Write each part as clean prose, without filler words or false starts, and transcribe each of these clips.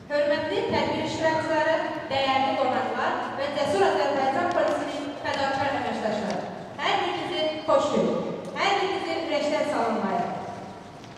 Hörmətli tədbir iştirakçıları, dəyərli qonaqlar və Cəsur Azərbaycan Polisinin fədakar əməkdaşları. Hər birinizi xoş gördük. Hər birinizi ürəkdən salamlayırıq.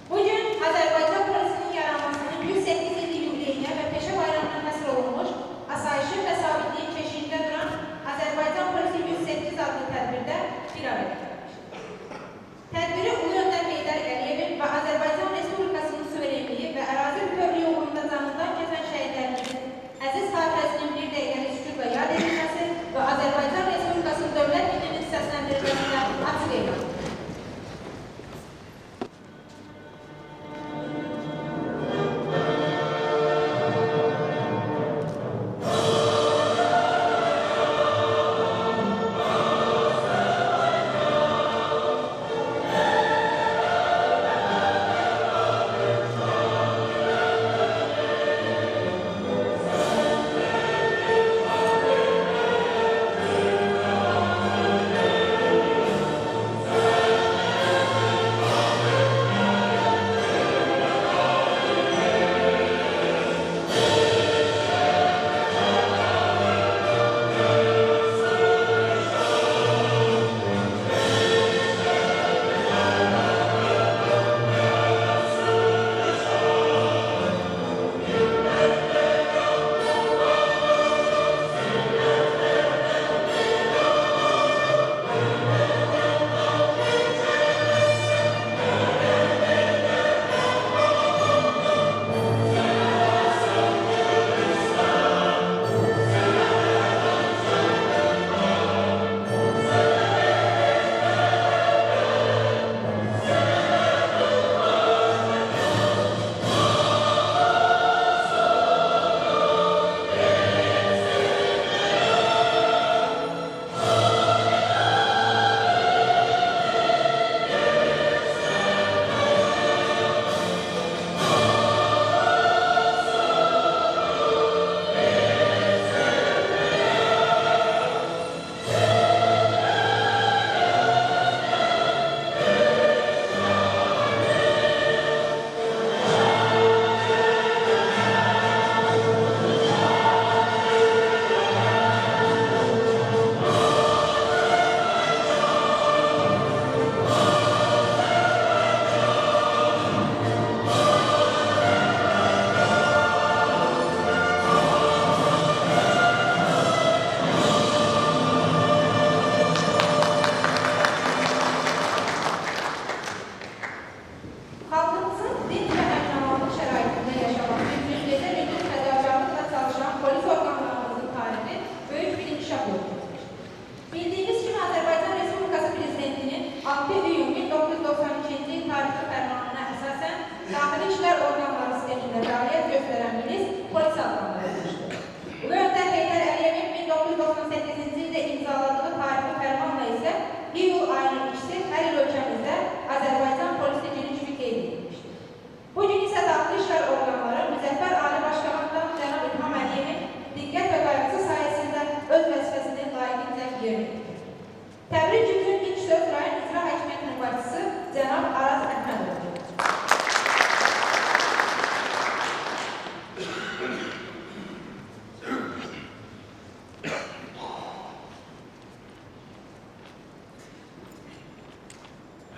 Bugün Azərbaycan Polisinin yaranmasının 108 il yubileyinə və peşə bayramına həsr olunmuş, asayişin və sabitliyin keşiyində duran Azərbaycan Polisi 108 adlı tədbirdə bir araya gəlmişdir. Tədbiri Ulu Öndər Heydər Əliyevin və Azərbaycan Respublikasının suverenliyi və ərazi bütövlüyü uğrunda canından keçən şəhidlərimizin əziz xatirəsinin bir dəqiqəlik sükutla yad edilməsi və Azərbaycan Respublikasının dövlət himninin səsləndirilməsində açıq elan.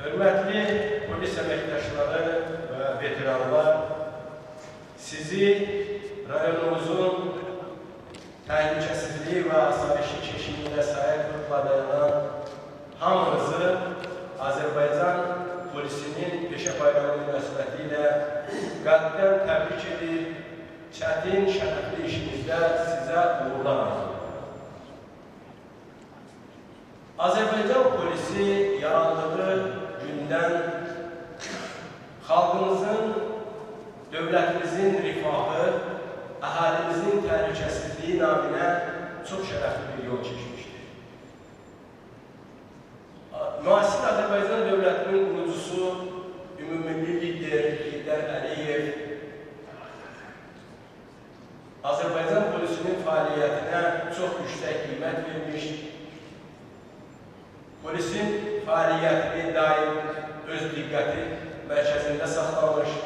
Hörmətli polis əməkdaşları və veteranlar, sizi rayonumuzun təhlükəsizliyi və asayişi keşiyində sahib qrupladığından hamınızı Azərbaycan polisinin peşə bayramı münasibəti ilə qəlbdən təbrik edir, çətin şərəfli işinizdə sizə uğurlar arzulayır. Azərbaycan polisi yarandığı gündən xalqımızın, dövlətimizin rifahı, əhalimizin təhlükəsizliyi naminə çox şərəfli bir yol çəkmişdir. Müasir Azərbaycan dövlətinin qurucusu, ümumilli lider Heydər Əliyev Azərbaycan polisinin fəaliyyətinə çox yüksək qiymət vermiş, polisin fəaliyyətini daim öz diqqəti mərkəzində saxlamış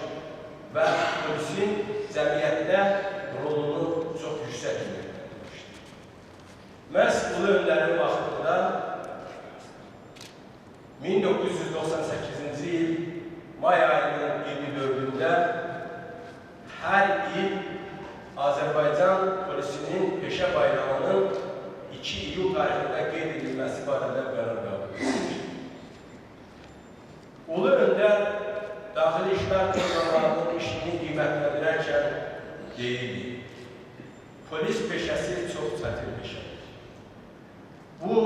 və polisin cəmiyyətdə Məhz Ulu Öndərin vaxtında 1998-ci il may ayının 24-də hər il Azərbaycan polisinin peşə bayrağının 2 iyul tarixində qeyd edilməsi barədə qərar qəbul edilmişdir. Ulu Öndər daxili işlər orqanlarının işini qiymətləndirərkən deyildi. Polis peşəsi çox çətin peşədir. Bu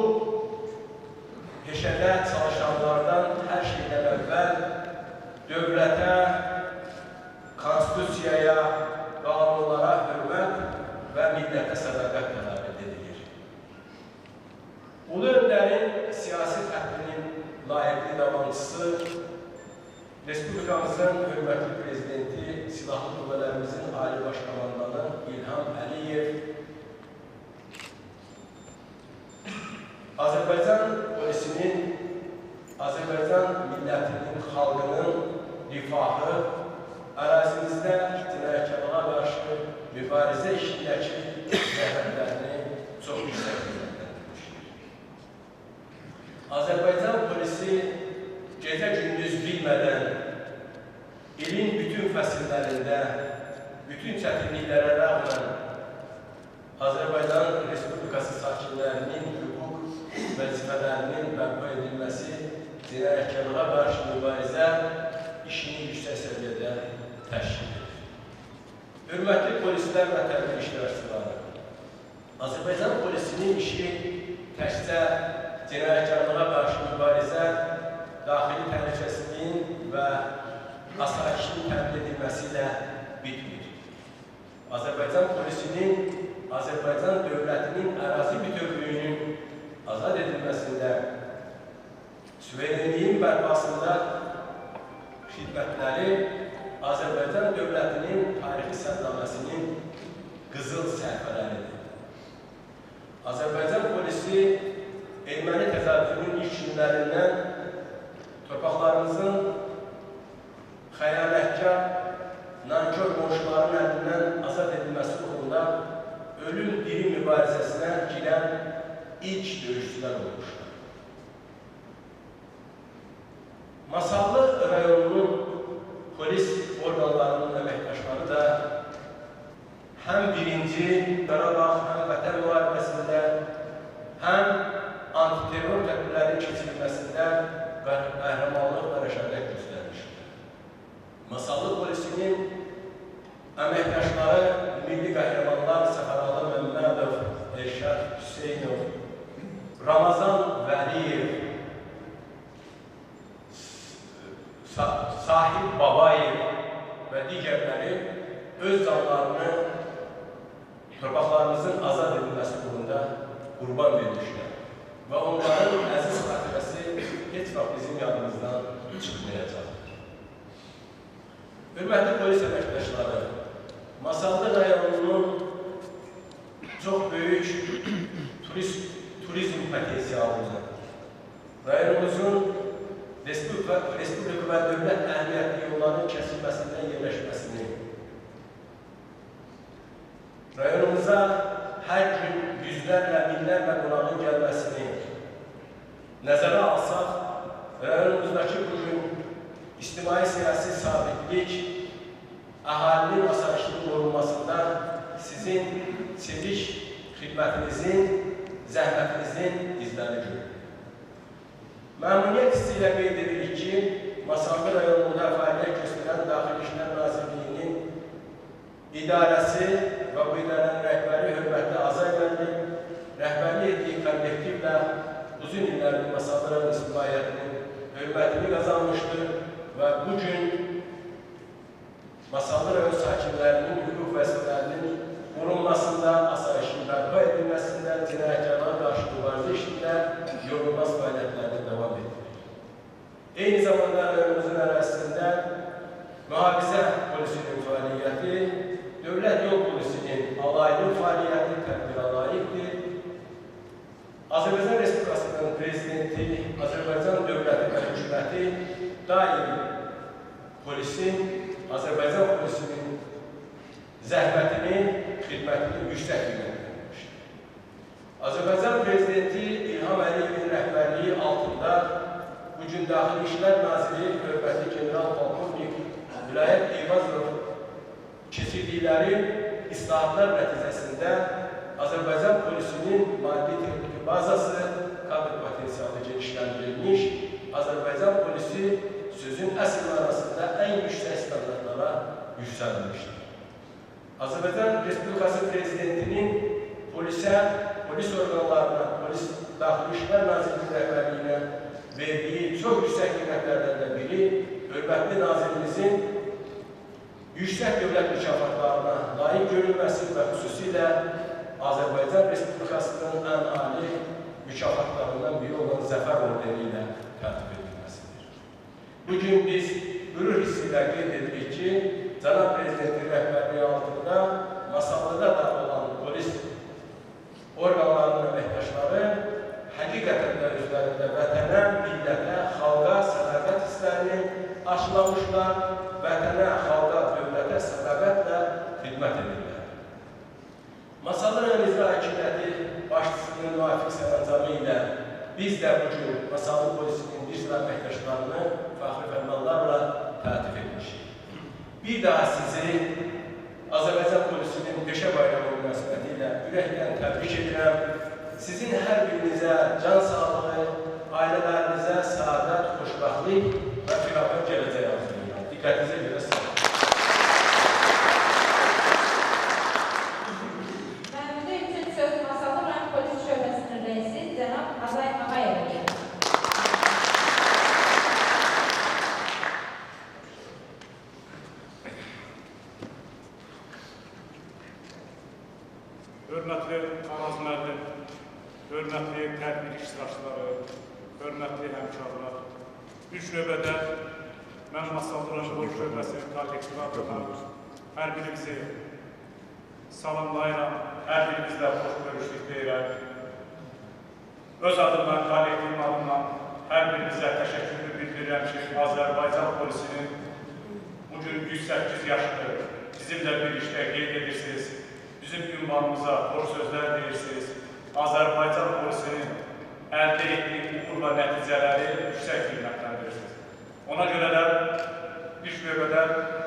peşədə çalışanlardan hər şeydən əvvəl dövlətə, konstitusiyaya, qanunlara hörmət və millətə sədaqət tələb edilir. Ulu Öndərin siyasi xəttinin layiqli davamçısı Respublikamızın hörmətli prezidenti, silahlı qüvvələrimizin Ali Baş Komandanı İlham Əliyev, Azərbaycan polisinin, Azərbaycan millətinin, xalqının rifahı, ərazimizdə cinayətkarlığa qarşı mübarizə işindəki zəhmətlərini çox yüksək qiymətləndirmişdir. Azərbaycan polisi gecə-gündüz bilmədən ilin bütün fəsillərində, bütün çətinliklərə rəğmən Azərbaycan Respublikası sakinlərinin hüquq vəzifələrinin bərpa edilməsi, cinayətkarlığa qarşı mübarizə işini yüksək səviyyədə təşkil edir. Hörmətli polislər və təbii iştirakçıları, Azərbaycan polisinin işi təkcə cinayətkarlığa qarşı mübarizə, daxili təhlükəsizliyin və asayişin təmin edilməsi ilə bitmir. Azərbaycan polisinin, Azərbaycan dövlətinin ərazi bütövlüyünün azad edilməsində, suverenliyin bərpasında xidmətləri Azərbaycan dövlətinin tarixi sədnaməsinin qızıl səhifələridir. Azərbaycan polisi erməni təcavüzünün ilk günlərindən torpaqlarımızın xəyanətkar, nankör qonşuların əlindən azad edilməsi uğrunda ölüm-diri mübarizəsinə girən ilk döyüşçülər olmuşdur. Masallı rayonunun polis orqanlarının əməkdaşları da həm birinci Qarabağ, həm Vətən müharibəsində, həm antiterror tədbirlərin keçirilməsində qəhrəmanlıq və rəşadət göstərmişdir. Masallı polisinin əməkdaşları milli qəhrəmanlar Səfəralı Məmmədov, Elşad Hüseynov, Ramazan Vəliyev, Sahib Babayev və digərləri öz canlarını torpaqlarımızın azad edilməsi uğrunda qurban vermişlər və onların əziz xatirəsi heç vaxt bizim yadımızdan çıxmayacaq. Hörmətli polis əməkdaşları, Masallı rayonunun çox böyük turizm potensialıdır. Rayonumuzun Respublika və dövlət əhəmiyyətli yolların kəsilməsindən yerləşməsini, rayonumuza hər gün yüzlərlə, minlərlə qonağın gəlməsini nəzərə alsaq, rayonumuzdakı bugün ictimai-siyasi sabitlik, əhalinin asayişinin qorunmasında sizin seviş xidmətinizin, zəhmətinizin izləri görür. Məmnuniyyət hissi ilə qeyd edirik ki, Masallı rayonunda fəaliyyət göstərən Daxili İşlər Nazirliyinin idarəsi və bu idarənin rəhbəri hörmətli Azay müəllim rəhbərlik etdiyi kollektivlə uzun illərdir Masallı rayon ictimaiyyətinin hörmətini qazanmışdır və bugün Masallı rayon sakinlərinin hüquq vəzifələrinin qorunmasında, asayişin bərpa edilməsində, cinayətkarlara qarşı mübarizə işində yorulmaz fəaliyyətlərdə davam edir. Eyni zamanda rayonumuzun ərazisində mühafizə polisinin fəaliyyəti, dövlət yol polisinin alaylı fəaliyyəti tədbirə layiqdir. Azərbaycan Respublikasının prezidenti, Azərbaycan dövləti və hökuməti daim polisin, Azərbaycan polisinin zəhmətini, xidmətini yüksək qiymətləndirmişdir. Azərbaycan Prezidenti İlham Əliyevin rəhbərliyi altında bugün Daxili İşlər Naziri hörmətli General Polkovnik Vilayət Eyvazov keçirdikləri islahatlar nəticəsində Azərbaycan polisinin maddi texniki bazası, kadr potensialı genişləndirilmiş, Azərbaycan polisi sözün əsl mənasında ən yüksək standartlara yüksəlmişdir. Azərbaycan Respublikası Prezidentinin polisə, polis orqanlarına, polis Daxili İşlər Nazirliyi rəhbərliyinə verdiyi çox yüksək qiymətlərdən də biri, hörmətli nazirimizin yüksək dövlət mükafatlarına layiq görülməsi və xüsusilə Azərbaycan Respublikasının ən ali mükafatlarından biri olan Zəfər ordeni ilə tərtib edilməsidir. Bugün biz qürur hissi ilə qeyd edirik ki, Cənab Prezidentin rəhbərliyi altında Masallıda da olan polis orqanlarının əməkdaşları həqiqətən də özlərində vətənə, millətə, xalqa sədaqət hisslərini aşılamışlar, vətənə, xalqa, dövlətə sədaqətlə xidmət edirlər. Masallı rayon icra hakimiyyəti başçısının müvafiq sərəncamı ilə biz də bugün Masallı polisinin bir sıra əməkdaşlarını fəxri fərmanlarla təltif etmişik. Bir daha sizi Azərbaycan polisinin peşə bayramı münasibəti ilə ürəkdən təbrik edirəm. Sizin hər birinizə can sağlığı, ailələrinizə səadət, xoşbəxtlik və firavan gələcək arzulayıram. Diqqətinizə görə sağ olun. Məlumatı üçün söz Masallı rayon polis şöbəsinin rəisi cənab Azay Ağayevə gedir. Hörmətli Araz müəllim, hörmətli tədbir iştirakçıları, hörmətli həmkarlar, ilk növbədə mən Masallı rayon polis şöbəsinin kollektiv adına hər birimizi salamlayıram, hər birimizlə xoş görüşlük deyirəm. Öz adımdan, kollektivim adından hər birimizə təşəkkürü bildirirəm ki, Azərbaycan polisinin bugün 108 yaşını bizimlə birlikdə qeyd edirsiniz. Bizim ünvanımıza xoş sözlər deyirsiniz. Azərbaycan polisinin əldə etdiyi uğur və nəticələri yüksək qiymətləndirirsiniz. Ona görə də ilk növbədə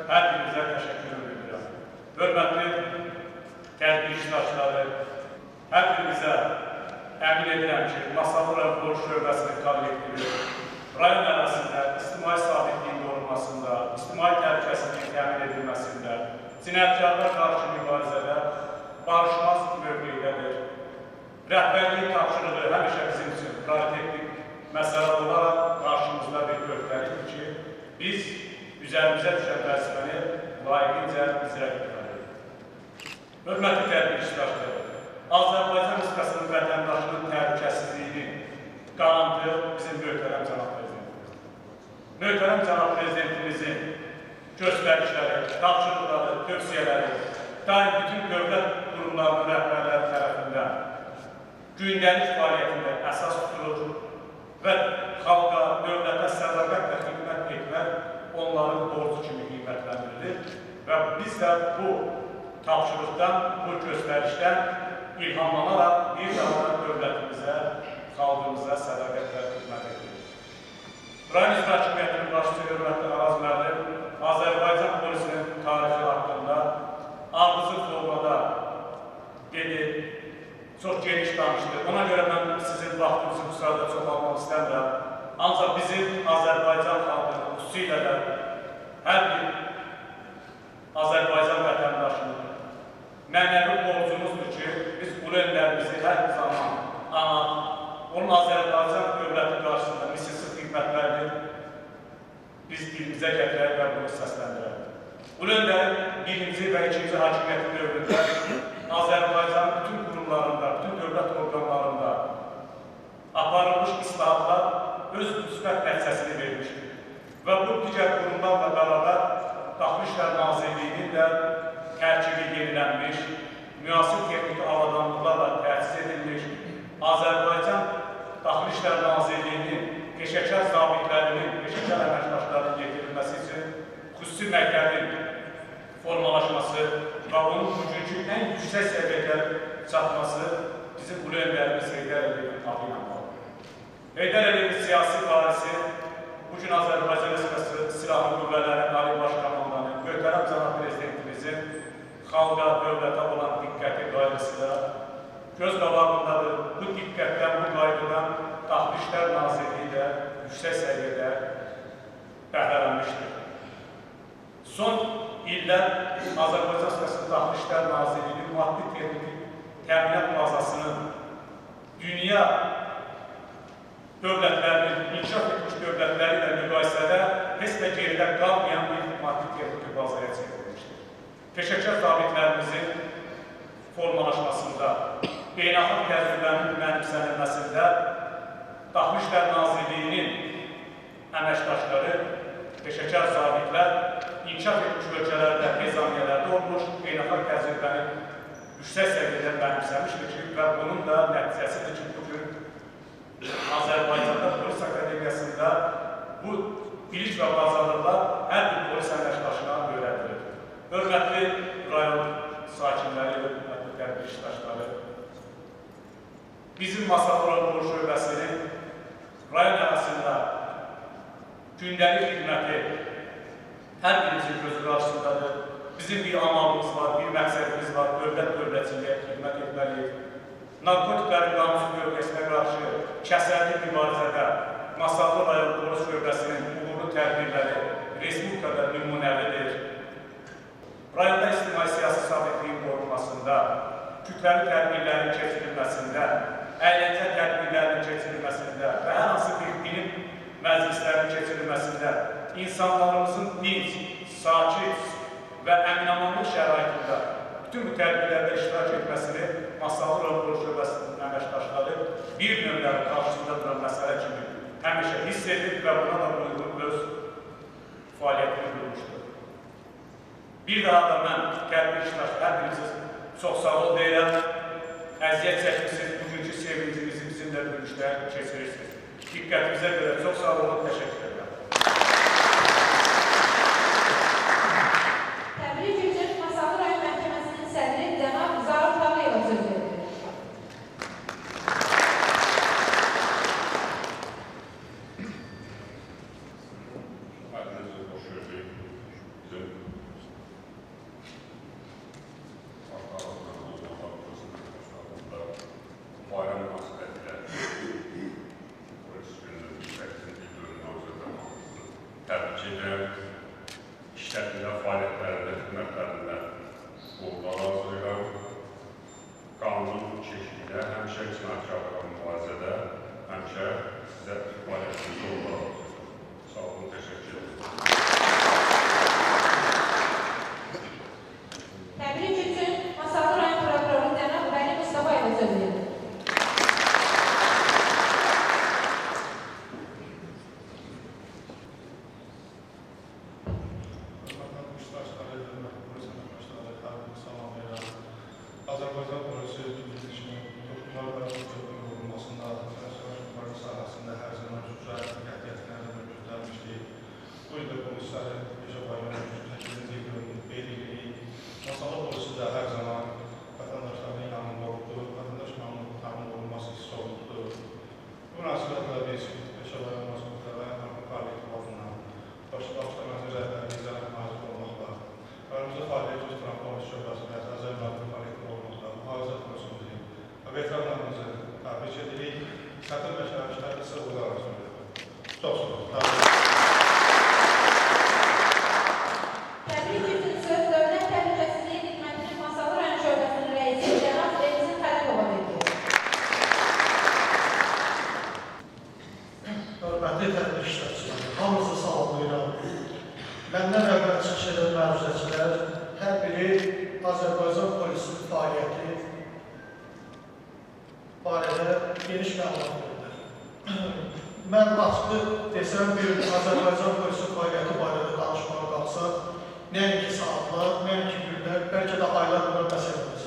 hər birimizə təşəkkür edirəm. Hörmətli tədbir iştirakçıları, hər birimizə əmin edirəm ki, Masallı rayon polis şöbəsinin kollektivi rayon ərazisində ictimai sabitliyin qorunmasında, ictimai təhlükəsizliyin təmin edilməsində, cinayətkarlar qarşı mübarizədə barışmaz mövqeydədir. Rəhbərliyin tapşırığı həmişə bizim üçün prioritetlik məsələ olaraq qarşımızda bir göstəridir ki, biz üzərimizə düşən vəzifəni layiqincə icra etməliyik. Hörmətli tədbir iştirakçıları, Azərbaycan Respublikasının vətəndaşının təhlükəsizliyinin qarantı bizim möhtərəm cənab prezidentimizdir. Möhtərəm cənab prezidentimizin göstərişləri, tapşırıqları, tövsiyələri daim bütün dövlət qurumlarının rəhbərləri tərəfindən gündəlik fəaliyyətində əsas tutulur və xalqa, dövlətə sədaqətlə xidmət etmək onların borcu kimi qiymətləndirilir və biz də bu tapşırıqdan, bu göstərişdən ilhamlanaraq bir daha dövlətimizə, xalqımıza sədaqətlə xidmət edilir. Rayon icra hakimiyyətinin başçısı hörmətli Araz müəllim Azərbaycan polisinin tarixi haqqında ardıcıl formada çox geniş danışdı. Ona görə mən sizin vaxtınızı bu sırada çox almaq istəmirəm. Ancaq bizim Azərbaycan xalqının, xüsusilə də hər bir Azərbaycan vətəndaşının mənəvi borcumuzdur ki, biz ulu öndərimizi hər zaman onun Azərbaycan dövləti qarşısında misilsiz xidmətlərini biz dilimizə gətirək və bunu səsləndirək. Ulu öndərin birinci və ikinci hakimiyyəti dövründə Azərbaycan bütün qurumlarında, bütün dövlət orqanlarında aparılmış islahatlar öz müsbət nəticəsini vermişdir. Və bu digər qurumlarla bərabər Daxili İşlər Nazirliyinin də tərkibi yenilənmiş, müasir texniki avadanlıqlarla təsis edilmiş, Azərbaycan Daxili İşlər Nazirliyinin peşəkar zabitlərinin, peşəkar əməkdaşlarının yetirilməsi üçün xüsusi məktəbin formalaşması və onun bugünkü ən yüksək səviyyədə çatması bizim bizim ulu önderimiz Heydər Əliyevin adı ilə bağlı. Heydər Əliyevin siyasi varisi, bugün Azərbaycan Respublikası Silahlı Qüvvələrin Ali Baş Komandanı, möhtərəm cənab prezidentimizin xalqa, dövlətə olan diqqəti qayğısıyla göz qabağındadır. Bu diqqətdən, bu qayğıdan Daxili İşlər Nazirliyi də yüksək səviyyədə bəhrələnmişdir. Son illər Azərbaycan Respublikası Daxili İşlər Nazirliyinin maddi texniki təminat bazasının dünya dövlətlərinin, inkişaf etmiş dövlətləri ilə müqayisədə heç də geridə qalmayan bir maddi texniki bazaya çevrilmişdir. Peşəkar zabitlərimizin formalaşmasında, beynəlxalq təcrübənin mənimsənilməsində Daxili İşlər Nazirliyinin əməkdaşları, peşəkar zabitlər inkişaf etmiş ölkələrdə, nizamiyyələrdə olmuş, beynəlxalq təcrübənin yüksək səviyyədə mənimsəmişdir ki, və bunun da nəticəsidir ki, bugün Azərbaycanda Polis Akademiyasında bu bilik və bacarıqlar hər bir polis əməkdaşına öyrədilir. Hörmətli rayon sakinləri, hörmətli tədbir işdaşları, bizim Masallı rayon şöbəsinin rayon arasında gündəlik xidməti hər birimizin gözü qarşısındadır. Bizim bir amalımız var, bir məqsədimiz var, dövlət-dövlətçiliyə xidmət etməliyik. Narkotiklərin qanunsuz bölgəsinə qarşı kəsərli mübarizədə Masallı rayon polis şöbəsinin uğurlu tədbirləri Respublikada nümunəlidir. Rayonda ictimai-siyasi sabitliyin qorunmasında, kütləvi tədbirlərin keçirilməsində, əyləncə tədbirlərinin keçirilməsində və hər hansı bir bilim məclislərinin keçirilməsində insanlarımızın dinc, sakit və əminamanlıq şəraitində bütün bu tədbirlərdə iştirak etməsini Masallı rayon polis şöbəsinin əməkdaşları bir növlərin qarşısında duran məsələ kimi həmişə hiss edib və buna da uyğun öz fəaliyyətini qurmuşdur. Bir daha da mən tədbir iştirakçı hər biriniz çox sağ ol deyirəm. Əziyyət çəkmişsiniz, bugünkü sevincimizi bizimlə birlikdə keçirirsiniz. Diqqətinizə görə çox sağ olun, təşəkkür ederim. Təbrik üçün Masallı rayon məhkəməsinin sədri cənab Zaur Tağıyeva söz verir. İşlətmə fəaliyyətlərində, xidmətlərində uğurlar arzulayıram. Qanun keşiyində, həmişə cinayətkarlıqla mübarizədə, həmişə sizə fəaliyyətinizdə uğurlar arzulayıram. Sağ olun, təşəkkür ederim. Təbrik üçün Masallı rayon prokuroru cənab Vəli Mustafayeva söz verir. Azərbaycan polisi bildirişinin toplumlar və toplumların qorunmasında, polis sahəsində hər zaman şücaətli qətiyyətlərlə göstərmişdik. Bu ildə polislərin peşə bayramı 8-ci ilini qeyd edirik. Masallı polisi də hər zaman vətəndaşların yanında oldu, vətəndaş məmnunluğu təmin olunması hissi oldu. Bu münasibətlə biz peşə bayramı və kollektiv adından başda məzun rəhbəri İcra nazir olmaqla, aramızda fəaliyyət göstərən polis şöbəsi və Azərbaycan kollektiv olmaqla, mühafizə polisimizi və veteranlarımızı təbrik edirik. Sətir məşəmişlərdə sizə uğurlar arzulayıram. Çox sağ olun. Təbrik üçün söz Dövlət Təhlükəsizliyi Xidmətinin Masallı rayon şöbəsinin rəisi cənab Remzi Xəlilova verir. Hörmətli tədbir iştirakçıları, hamınızı salamlayıram. Məndən əvvəl çıxış edən məruzəçilər hər biri Azərbaycan polisinin fəaliyyəti barədə geniş məlumat verirlər. Mən açıq desəm, bir Azərbaycan polisinin fəaliyyəti barədə danışmağa qalsaq, nəinki saatlar, nəinki günlər, bəlkə də aylar buna məsələmiz.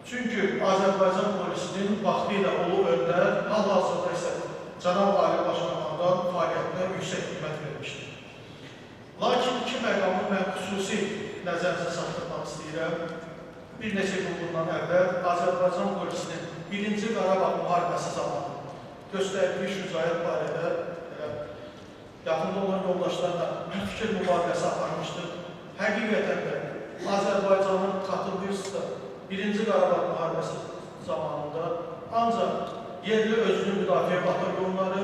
Çünki Azərbaycan polisinin vaxtı ilə ulu öndər, hal-hazırda isə Cənab Ali Başkomandan fəaliyyətinə yüksək qiymət vermişdir. Lakin iki məqamı mən xüsusi nəzərinizə çatdırmaq istəyirəm. bir neçə gün bundan əvvəl Azərbaycan polisinin 1-ci Qarabağ müharibəsi zamanı göstərdiyi şücaət barədə yaxında olan yoldaşlarla fikir mübadiləsi aparmışdır. Həqiqətən də Azərbaycanın xatırlayırsınızsa 1-ci Qarabağ müharibəsi zamanında ancaq yerli özünü müdafiə batalyonları,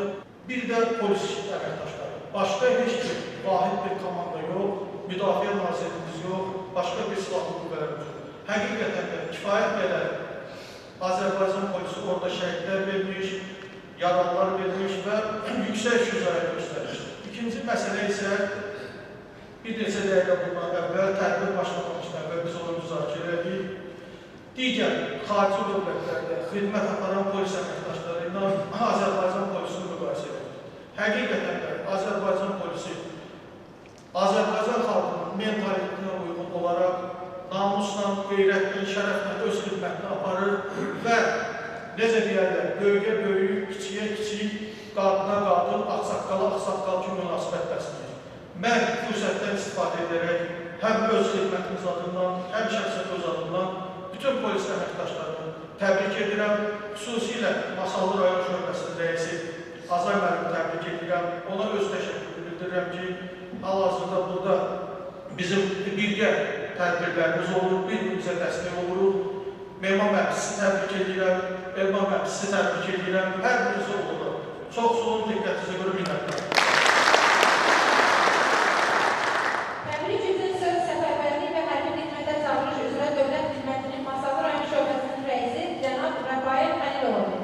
bir də polis əməkdaşları. Başqa heç bir vahid bir komanda yox, müdafiə nazirimiz yox, başqa bir silahlı qüvvələrimiz yox. Həqiqətən də kifayət qədər Azərbaycan polisi orada şəhidlər vermiş, yaralılar vermiş və yüksək şücaət göstərmişdir. İkinci məsələ isə bir neçə dəqiqə bundan əvvəl tədbir başlamamışdan əvvəl biz onu müzakirə edik. Digər xarici dövlətlərdə xidmət aparan polis əməkdaşları ilə Azərbaycan polisini müqayisə edir. Həqiqətən də Azərbaycan polisi Azərbaycan xalqının mentalitetine uyğun olaraq namusla, qeyrətlə, şərəflə öz xidmətini aparır və necə deyərlər, böyüyə böyük, kiçiyə kiçik, qadına qadın, ağsaqqala ağsaqqal kimi münasibət bəsləyir. Mən fürsətdən istifadə edərək həm öz xidmətimiz adından, həm şəxsiyyət öz adından bütün polis əməkdaşlarını təbrik edirəm. Xüsusilə Masallı rayon şöbəsinin rəisi Azay müəllimi təbrik edirəm. Ona öz təşəkkürü bildirirəm ki, hal-hazırda burada bizim birgə tədbirlərimiz olur, bir-birimizə dəstək oluruq. Mehman müəllisi təbrik edirəm, Elman müəllisi təbrik edirəm, hər birinizə olur. Çox sağ olun, diqqətinizə görə minnətdarım. Təbrik üçün söz səfərbərlik və hərbi xidmətə çağırış üzrə Dövlət Xidmətinin Masallı rayon şöbəsinin rəisi cənab Rəfail Xəliloğlu.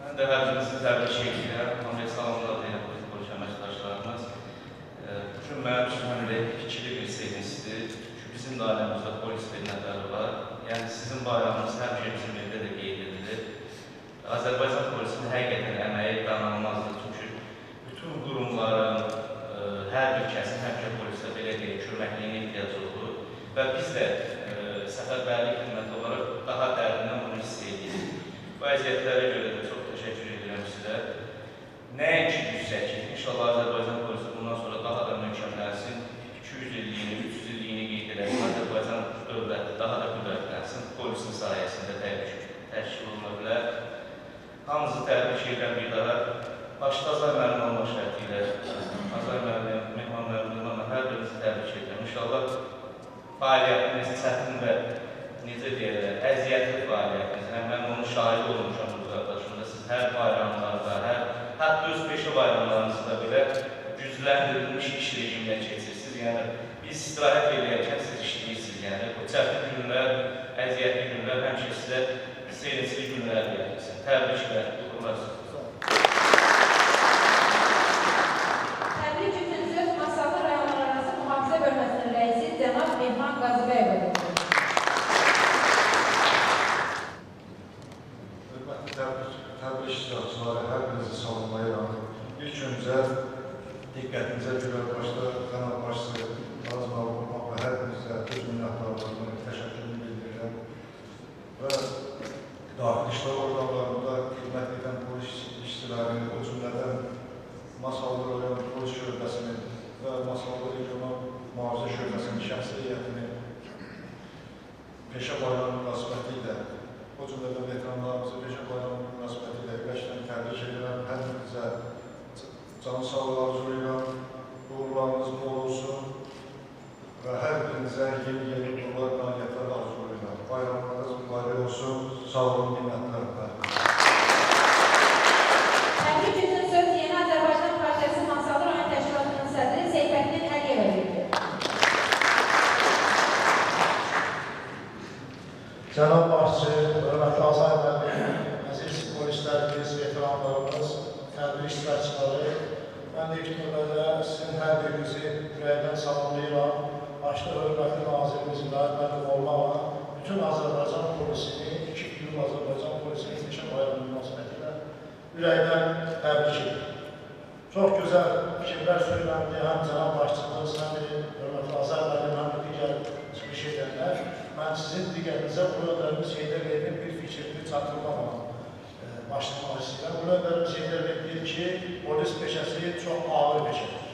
Mən də hər birinizi təbrik edirəm. Hamıya salamlar deyirəm polis əməkdaşlarımız. Bugün mənim üçün həm də ikili bir sevincdir. Çünki bizim də ailəmizdə polis xidmətləri var. Yəni sizin bayramınız həmişə bizim evdə də qeyd edilir. Azərbaycan polisinin həqiqətən əməyi danılmazdır. Çünki bütün qurumların, hər bir kəsin həmişə polisdə belə deyək, köməkliyinə ehtiyacı olur. Və biz də səfərbərlik xidməti olaraq daha dərindən bunu hiss edirik. Bu əziyyətlərə görə də çox təşəkkür edirəm sizə. Nəinki yüksəklik, inşallah Azərbaycan polisi bundan sonra daha da möhkəmlənsin, 200 illiyini, 300 illiyini qeyd edək, Azərbaycan dövləti daha da qüdrətlənsin, polisin sayəsində təşkil oluna bilər. Hamınızı təbrik edirəm bir daha. Başda Azay müəllim olmaq şərti ilə, Azay müəllim, Mehman müəllim, hər birinizi təbrik edirəm. İnşallah fəaliyyətiniz çətin və necə deyirlər, əziyyətli fəaliyyətiniz. Mən onun şahidi olmuşam bu qardaşımda. Siz hər bayramlarda, hətta öz peşə bayramlarınızda belə gücləndirilmiş iş rejimlə keçirsiniz. Yəni, biz istirahət edərkən siz işləyirsiniz. Yəni, bu çətin günlər, əziyyətli günlər həmişə sizə sevincli günlər verirsin. Təbriklər, uğurlarsınız. Təbrik üçün söz Masallı rayonlararası mühafizə bölməsinin rəisi cənab Mehman Qazıbəyev. Hörmətli təbrik iştirakçıları, hər birinizi salamlayıram. İlk öncə diqqətinizə görə başda Cənab Başçı Nazım Avrumaq və hər birinizə öz minnətdarlığımı, təşəkkürümü bildirirəm. Və daxil işlər orqanlarında xidmət edən polis işçilərini, o cümlədən Masallı rayon polis şöbəsinin və Masallı regional mühafizə şöbəsinin şəxsi heyətini peşə bayramı münasibəti ilə, o cümlədən veteranlarımızı peşə bayramı münasibəti ilə ürəkdən təbrik edirəm. Hər birinizə can sağlığı arzulayıram, uğurlarınız bol olsun və hər birinizə yeni uğurlar, nailiyyətlər arzulayıram. Bayramlarınız mübarək olsun, sağ olun, minnətdarım. Təbrik üçün söz Yeni Azərbaycan Partiyası Masallı rayon təşkilatının sədri Seyfəddin Əliyevə verildi. Cənab Başçı, hörmətli Azay müəllim, əziz polislərimiz, veteranlarımız, tədbir iştirakçıları, mən ilk növbədə sizin hər birinizi ürəkdən salamlayıram. Başda hörmətli nazirimizin müəllim olmaqla bütün Azərbaycan polisini, 2 gün Azərbaycan polisinin peşə bayramı münasibətilə ürəkdən təbrik edir. Çox gözəl fikirlər söyləndi, həm Cənab Başçımız, həm hörmətli Azay müəllim, həm digər çıxış edənlər. Mən sizin diqqətinizə bu öndərimiz Heydər Bey'in bir fikrini çatdırmaqla başlamaq istəyirəm. Bu öndərimiz Heydər Bey deyir ki, polis peşəsi çox ağır peşədir.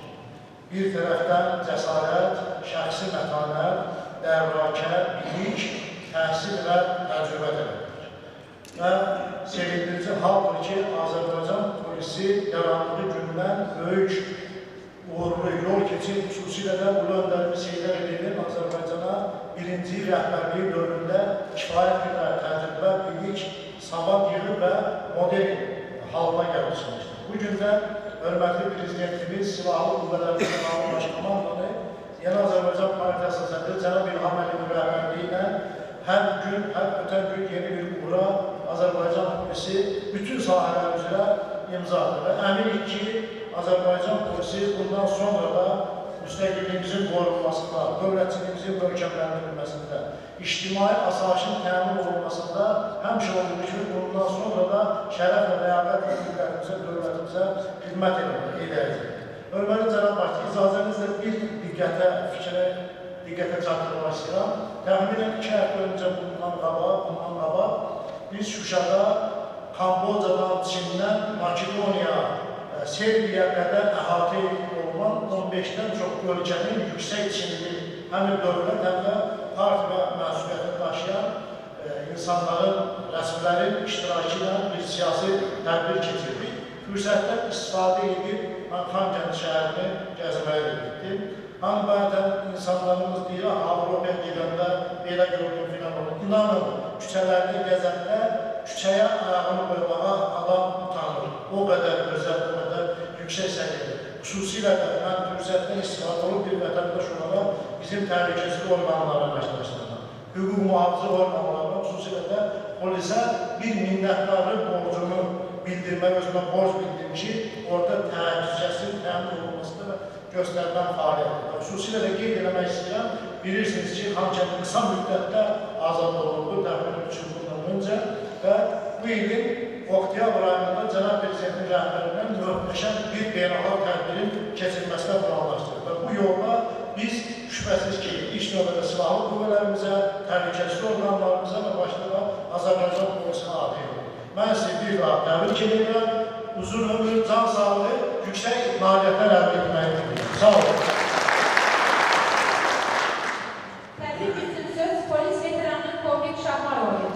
bir tərəfdən cəsarət, şəxsi mətanət, dəvrəkə, bilik, təhsil və təcrübə deməkdir. Və sevindirici haldır ki, Azərbaycan polisi yarandığı gündən böyük uğurlu yol keçib, xüsusilə də Ulu Öndərimiz Heydər Əliyevin Azərbaycana birinci rəhbərliyi dövründə kifayət qədər təcrübə, bilik, savad yığıb və model halına gəlmişdir. Bugün də hörmətli prezidentimiz, Silahlı Qüvvələrimizin Ali Başkomandanı, Yeni Azərbaycan Partiyası sədri Cənab İlham Əliyevin rəhbərliyi ilə hər gün, hər ötən gün yeni bir uğura Azərbaycan polisi bütün sahələr üzrə imzadır və əminik ki, Azərbaycan polisi bundan sonra da müstəqilliyimizin qorunmasında, dövlətçiliyimizin möhkəmləndirilməsində, ictimai asayişin təmin olunmasında həmişə olduğu kimi bundan sonra da şərəf və ləyaqət millətimize, dövlətimizə xidmət edəcək. Hörmətli cənab başçı, icazənizlə bir diqqətə çatdırmaq istəyirəm. Təxminən 2 həftə öncə bundan qabaq biz Şuşada Kambocadan, Çindən, Makedoniya, Serbiya qədər əhatə olunan 15-dən çox ölkənin yüksək Çinli həmin dövlət, həm də partiya məsuliyyəti daşıyan insanların, rəsmilərin iştirakı ilə bir siyasi tədbir keçirdik. Fürsətdən istifadə edib Xankəndi şəhərini gəzməyə getdim. Hani bəzən insanlarımız deyir, Avropaya gedəndə belə gördüm filan olur. İnanın, küçələrdə gəzəndə küçəyə ayağını qoymağa adam utanır. O qədər gözəl, o qədər yüksək səviyyədir. Xüsusilə də mən fürsətdən istifadə olub bir vətəndaş olaraq bizim təhlükəsizlik orqanları əməkdaşlarına, hüquq mühafizə orqanlarına, xüsusilə də polisə bir minnətdarlıq borcunu bildirmək, özümə borc bildim ki, orada təhlükəsizlik təmin olunmasında və göstərilən fəaliyyətdir. Xüsusilə də qeyd eləmək istəyirəm, bilirsiniz ki, Xankəndi qısa müddətdə azad olundu, təxminən 3 il bundan öncə və bu ilin oktyabr ayında Cənab Prezidentin rəhbərindən möhtəşəm bir beynəlxalq tədbirin keçirilməsinə planlaşdırır. Və bu yolda biz şübhəsiz ki, ilk növbədə silahlı qüvvələrimizə, təhlükəsizlik orqanlarımıza və başda da Azərbaycan polisinə adayıq. Mən sizi bir daha təbrik edirəm. Uzun ömür, can sağlığı, yüksək nailiyyətlər əldə etməkdir. Sağ olun. Təbrik üçün söz polis veteranı Tovrik Şahmarova verir.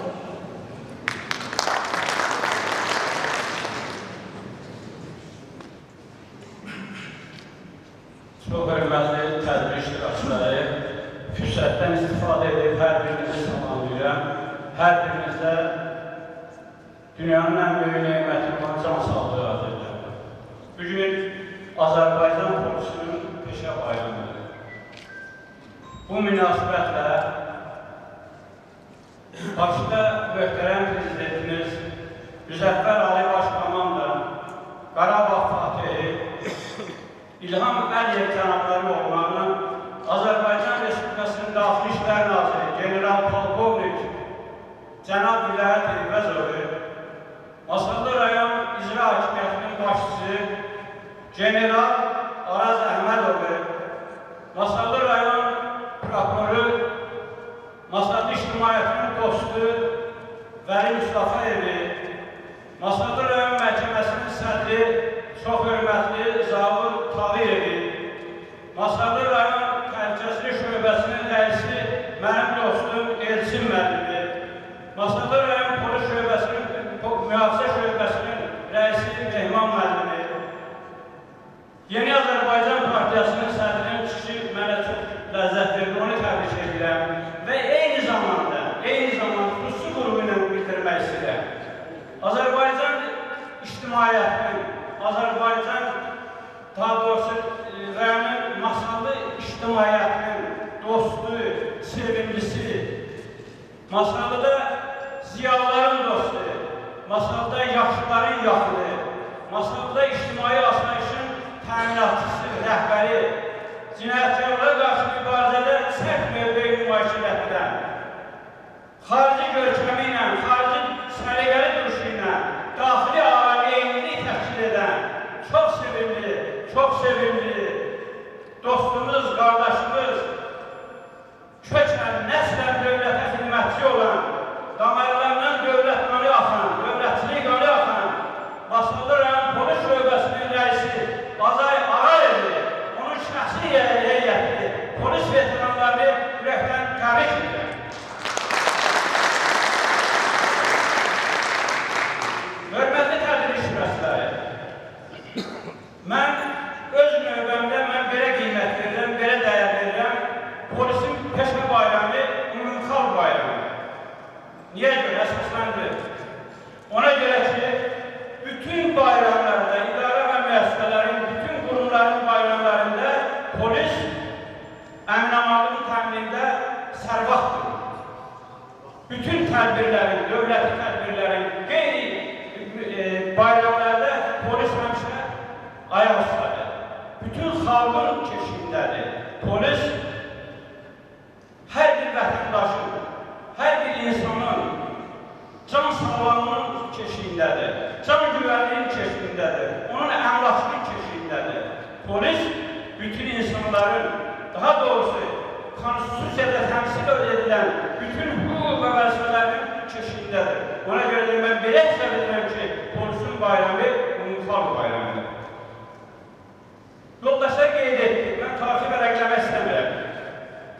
Çox hörmətli tədbir iştirakçıları, fürsətdən istifadə edib hər birinizi salamlayıram. Hər birinizə dünyanın ən böyük neməti olan can sağlığı arz edirəm. Bugün Azərbaycan polisinin peşə bayramıdır. Bu münasibətlə başda möhtərəm prezidentimiz Müzəffər Ali Başkomandan, Qarabağ Fatihi, İlham Əliyev cənabları olmanın Azərbaycan Respublikasının Daxili İşlər Naziri General-Polkovnik Cənab Vilayət Elvəzovu, Masallı rayon icra hakimiyyətinin başçısı General Araz Əhmədovu, Masallı rayon prokuroru, Masallı ictimaiyyətinin dostu Vəli Mustafayevi, Masallı rayon məhkəməsinin sədri çox hörmətli Zavur Taviyevi, Masallı rayon təhlükəsizlik şöbəsinin rəisi mənim dostum Elçin müəllimi, Masallı rayon polis şöbəsinin mühafizə şöbəsinin rəisi Mehman müəllimi, Yeni Azərbaycan Partiyasının sədrinin çıxışı mənə çox ləzzət verdi, onu təbrik edirəm və eyni zamanda xüsusi qrupu ilə bitirmək istəyirəm. Azərbaycan ictimaiyyətinin, Azərbaycan, daha doğrusu rayonun Masallı ictimaiyyətinin dostu, sevimlisi, Masallıda ziyalıların dostu, Masallıda yaxşıların yaxını, Masallıda ictimai asayişin təminatçısı, rəhbəri, cinayətkarlara qarşı mübarizədə sərt mövqeyi nümayiş etdirən, xarici görkəmi ilə, xarici səliqəli duruşu ilə, daxili aləmi eynilik təşkil edən, çox sevimli dostumuz, qardaşımız, kökən, nəslən dövlətə xidmətçi olan, damarlarından dövlət qanı axan, dövlətçilik qanı axan, Masallı rayon polis şöbəsinin rəisi Azay Arayevi, onun şəxsi təbrik edirəm. Hörmətli tədbir iştirakçıları, mən öz növbəmdə belə qiymət verirəm, belə dəyər verirəm. Polisin peşə bayramı ümumxalq bayramı. Niyə görə? Əsaslandır. Ona görə ki, bütün bayramlarda, idarə və müəssisələrin, bütün qurumların bayramlarında polis əmin-amanlığın təminində sərvaxtdır. Bütün tədbirlərin, dövləti tədbirlərin, bayramlarda polis həmişə ayaq üstədir. Bütün xalqın keşiyindədir. Polis hər bir vətəndaşın, hər bir insanın can sağlamlığının keşiyindədir, can güvənliyin keşiyindədir, onun əmlakının keşiyindədir. Polis bütün insanların, daha doğrusu konstitusiyada təmsil edilən bütün hüquq və vəzifələrin keşiyindədir. Ona görə də mən belə hesab edirəm ki, polisin bayramı ümumxalq bayramıdır. Yoldaşlar qeyd etdi, mən tarixi vərəqləmək istəmirəm.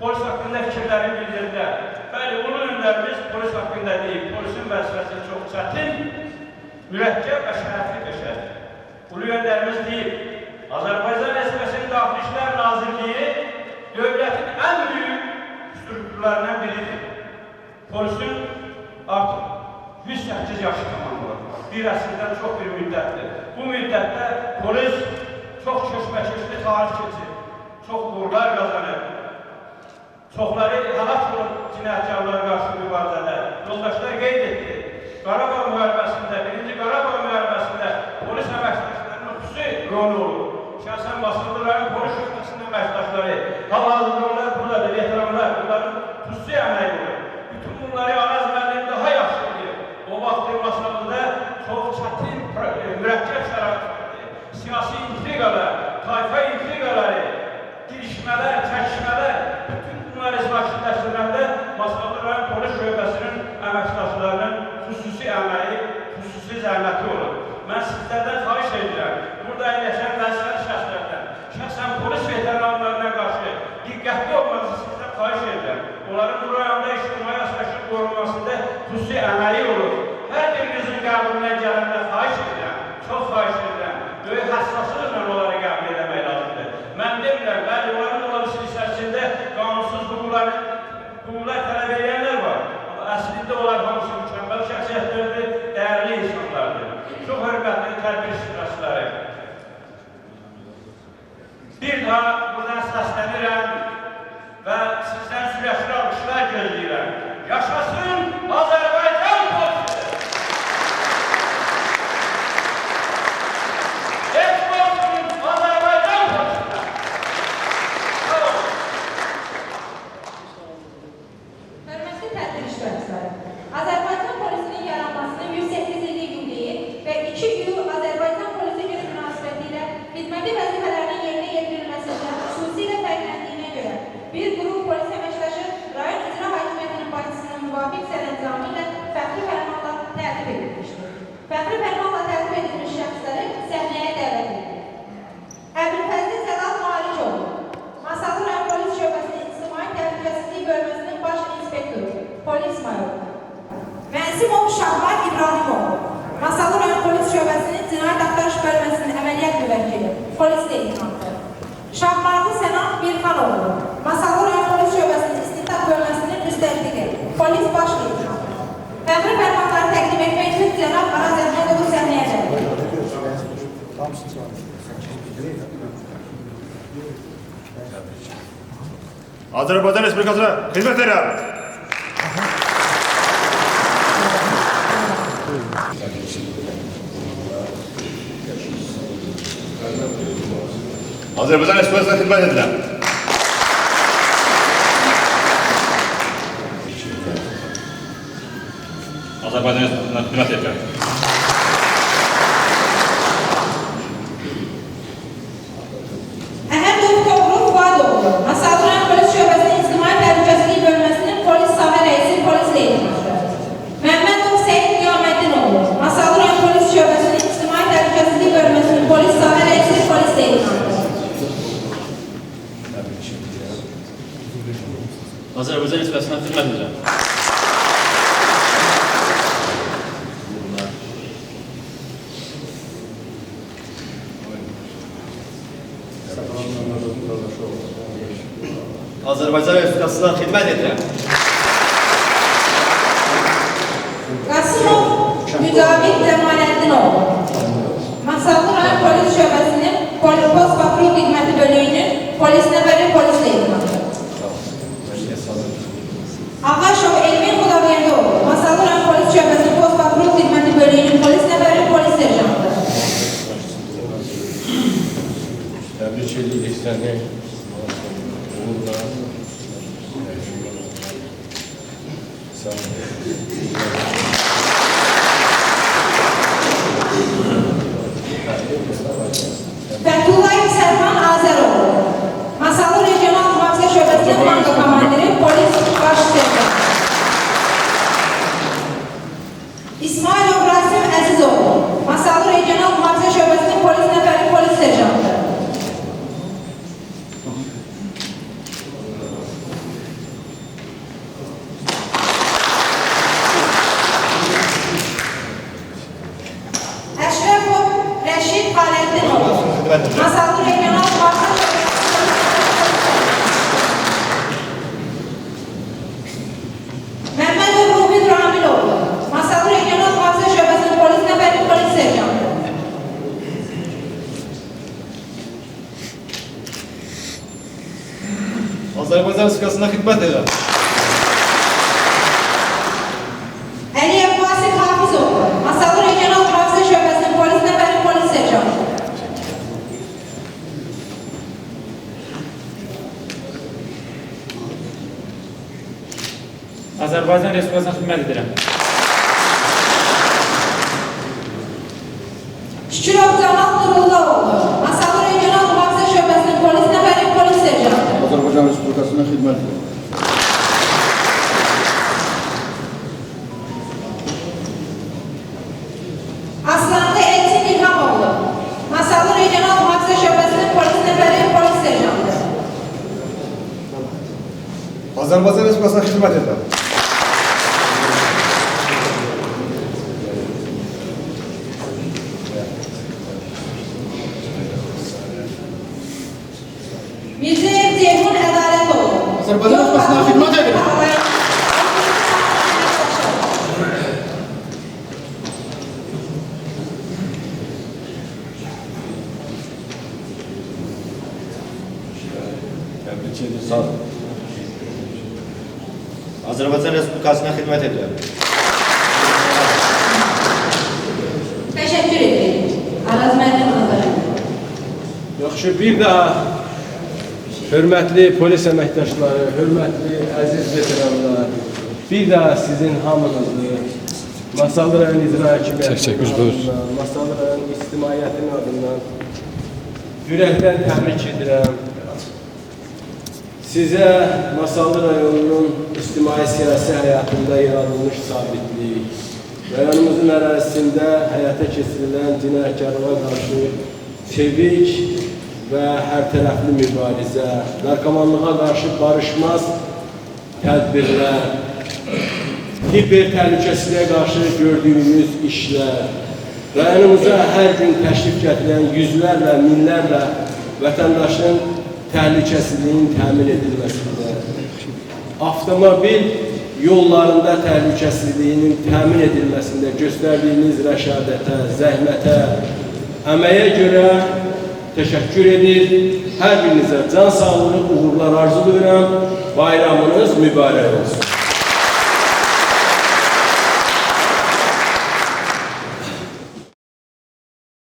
Polis haqqında fikirlərini bildirdilər. Bəli, ulu öndərimiz polis haqqında deyib, polisin vəzifəsi çox çətin, mürəkkəb və şərəfli peşədir. Ulu öndərimiz deyib, Azərbaycan Respublikasının Daxili İşlər Nazirliyi dövlətin ən böyük strukturlarından biridir. Polisin artıq 108 yaşı tamamlanır. Bir əsrdən çox bir müddətdir. Bu müddətdə polis çox köşməkeşli tarix keçir, çox uğurlar qazanır. Çoxları həlak olub cinayətkarlara qarşı mübarizədə. Yoldaşlar qeyd etdi. Qarabağ müharibəsində, 1-ci Qarabağ müharibəsində polis əməkdaşlarının xüsusi rolu olur. Şəxsən Basılı rayon polis şöbəsinin əməkdaşları, hal-hazırda onlar buradadır, veteranlar, bunların xüsusi əməyi olur. Bütün bunları Araz müəllim daha yaxşı edir. O vaxt Basılıda çox çətin, mürəkkəb şərait vardı. Siyasi intriqalar, tayfa intriqaları, girişmələr, çəkişmələr, bütün bunları izlaşdırıldığında Masnalı rayon polis şöbəsinin əməkdaşlarının xüsusi əməyi, xüsusi zəhməti olur. Mən sizlərdən xahiş edirəm, burada əyləşən vəzifəli şəxslərdən, şəxsən polis veteranlarına qarşı diqqətli olmanızı sizdən xahiş edirəm. Onların bu rayonda ictimai asayişin qorunmasında xüsusi əməyi olur. Hər birinizin qəbuluna gələndə xahiş edirəm, çox xahiş edirəm. Böyük həssaslıqla onları qəbul etmək lazımdır. Mən demirəm, bəli, onların olabilir içərisində qanunsuz hüquqlar tələb edənlər var. Amma əslində onlar hamısı mükəmməl şəxsiyyətlərdir, dəyərli insanlardır. Çox hörmətli tədbir iştirakçıları. Bir daha buradan səslənirəm və sizdən sürətli alqışlar gözləyirəm. Yaşasın Azərbaycan polisi! Hörmətli tədbir iştirakçıları, Azərbaycan polisinin yaranmasının 108 illik yubileyi və 2 iyul Azərbaycan polisi günü münasibətilə xidməti vəzifələrinin yerinə yetirilməsində xüsusilə fərqləndiyinə görə bir qrup polis əməkdaşı rayon icra hakimiyyətinin başçısının müvafiq sərəncamı ilə fəxri fərmanla tərtib edilmişdir. Fəxri fərmanla tərtib edilmiş şəxsləri səhnəyə dəvət edilir. Əbülfəzli Cəlal Malicoğlu, Masallı rayon polis şöbəsinin ictimai təhlükəsizlik bölməsinin baş inspektoru, polis mayoru. Mənsimov Şahbar İbrahimoğlu, Masallı rayon polis şöbəsinin cinayət axtarış bölməsinin əməliyyat müvəkkili, polis leytenantı. Şahbarlı Sənan Birxanoğlu, Masallı rayon polis şöbəsinin istintaq bölməsinin müstəşdiqi, polis baş leytenantı. Fəxri fərmanları təqdim etmək üçün Cənab Araz Əhmədovu səhnəyə dəvət edilir. Azərbaycan Respublikasına xidmət edirəm. Azərbaycan Respublikasına xidmət edirəm. Azərbaycan Respublikasına xidmət edirəm. Azərbaycan Respublikasına xidmət edirəm. Azərbaycan Respublikasına xidmət edirəm. Qasımov Mücavit Cəmaləddinoğlu. Masallı rayon polis şöbəsinin post patrul xidməti bölüyünün polis nəfəri polis leytenantı. Ağaşov Elmin Xudaverdoğlu. Masallı rayon polis şöbəsinin post patrul xidməti bölüyünün polis nəfəri polis serjantı. Təbrik edirik səni. Uğurla. Sağ olun. Fəthullah Sərvan Azəroğlu. Masallı Regional Mühafizə Şöbəsinin banka komandiri polis baş serjantı. İsmailov Rasim Əzizoğlu. Masallı Regional Mühafizə Şöbəsinin polis nəfəri polis serjantı. Əşrəfov Rəşid Xaləddinoğlu. Masallı Regional Mühafizə Şöbəsinin Məmmədov Rubin Ramiloğlu. Masallı Regional Mühafizə Şöbəsinin polis nəfəri polis serjantı. Azərbaycan Respublikasına xidmət edirəm. Əliyev Vasif Hafizoğlu. Masallı Regional Mühafizə Şöbəsinin polis nəfəri polis serjantı. Azərbaycan Respublikasına xidmət edirəm. Şükürov Camal Nurullaoğlu. Masallı Regional Mühafizə Şöbəsinin polis nəfəri polis serjantı. Azərbaycan Respublikasına xidmət edirəm. Aslanlı Elçin İlhamoğlu. Masallı Regional Mühafizə Şöbəsinin polis nəfəri polis serjantı. Azərbaycan Respublikasına xidmət edirəm. Mirzəyev Ceyhun Ədalətoğlu. Azərbaycan Respublikasına xidmət edirəm. Təbrik edirik. Sağ olun. Azərbaycan Respublikasına xidmət edirəm. Təşəkkür edirik. Araz müəllim hazır. Yaxşı, bir daha hörmətli polis əməkdaşları, hörmətli əziz veteranlar, bir daha sizin hamınızı Masallı rayon icra hakimiyyətinin adından, Masallı rayon ictimaiyyətinin adından ürəkdən təbrik edirəm. Sizə Masallı rayonunun ictimai-siyasi həyatında yaradılmış sabitlik, rayonumuzun ərazisində həyata keçirilən cinayətkarlığa qarşı çevik və hərtərəfli mübarizə, narkomanlığa qarşı barışmaz tədbirlər, hiper təhlükəsizliyə qarşı gördüyümüz işlər, rayonumuza hər gün təşrif gətirən yüzlərlə, minlərlə vətəndaşın təhlükəsizliyin təmin edilməsində, avtomobil yollarında təhlükəsizliyinin təmin edilməsində göstərdiyiniz rəşadətə, zəhmətə, əməyə görə təşəkkür edir. Hər birinizə can sağlığı, uğurlar arzulayıram. Bayramınız mübarək olsun.